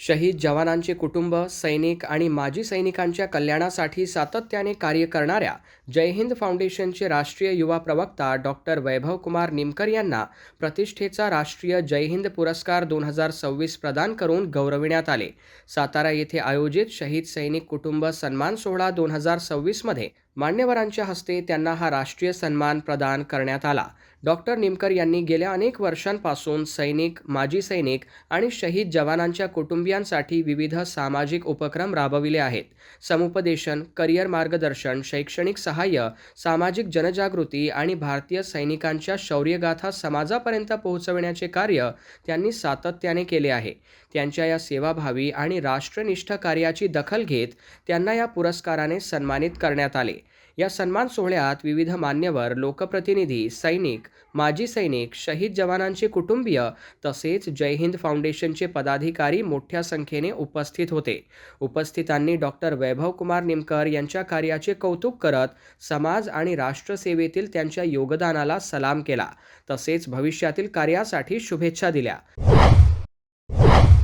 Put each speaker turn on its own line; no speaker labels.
शहीद जवानांचे कुटुंब, सैनिक आणि माजी सैनिकांच्या कल्याणासाठी सातत्याने कार्य करणाऱ्या जय हिंद फाउंडेशनचे राष्ट्रीय युवा प्रवक्ता डॉक्टर वैभव कुमार निमकर यांना प्रतिष्ठेचा राष्ट्रीय जय हिंद पुरस्कार 2026 प्रदान करून गौरविण्यात आले। सातारा येथे आयोजित शहीद सैनिक कुटुंब सन्मान सोहळा 2026 मध्ये मान्यवरांच्या हस्ते त्यांना हा राष्ट्रीय सन्मान प्रदान करण्यात आला। डॉक्टर निमकर यांनी गेल्या अनेक वर्षांपासून सैनिक, माजी सैनिक आणि शहीद जवानांच्या कुटुंबियांसाठी विविध सामाजिक उपक्रम राबविले आहेत। समुपदेशन, करिअर मार्गदर्शन, शैक्षणिक सहाय्य, सामाजिक जनजागृती आणि भारतीय सैनिकांच्या शौर्यगाथा समाजापर्यंत पोहोचविण्याचे कार्य त्यांनी सातत्याने केले आहे। त्यांच्या या सेवाभावी आणि राष्ट्रनिष्ठ कार्याची दखल घेत त्यांना या पुरस्काराने सन्मानित करण्यात आले। या सन्मान सोहळ्यात विविध मान्यवर, लोकप्रतिनिधी, सैनिक, माजी सैनिक, शहीद जवानांचे कुटुंबीय तसेच जय हिंद फाउंडेशनचे पदाधिकारी मोठ्या संख्येने उपस्थित होते। उपस्थितांनी डॉक्टर वैभव कुमार निमकर यांच्या कार्याचे कौतुक करत समाज आणि राष्ट्रसेवेतील त्यांच्या योगदानाला सलाम केला, तसेच भविष्यातील कार्यासाठी शुभेच्छा दिल्या।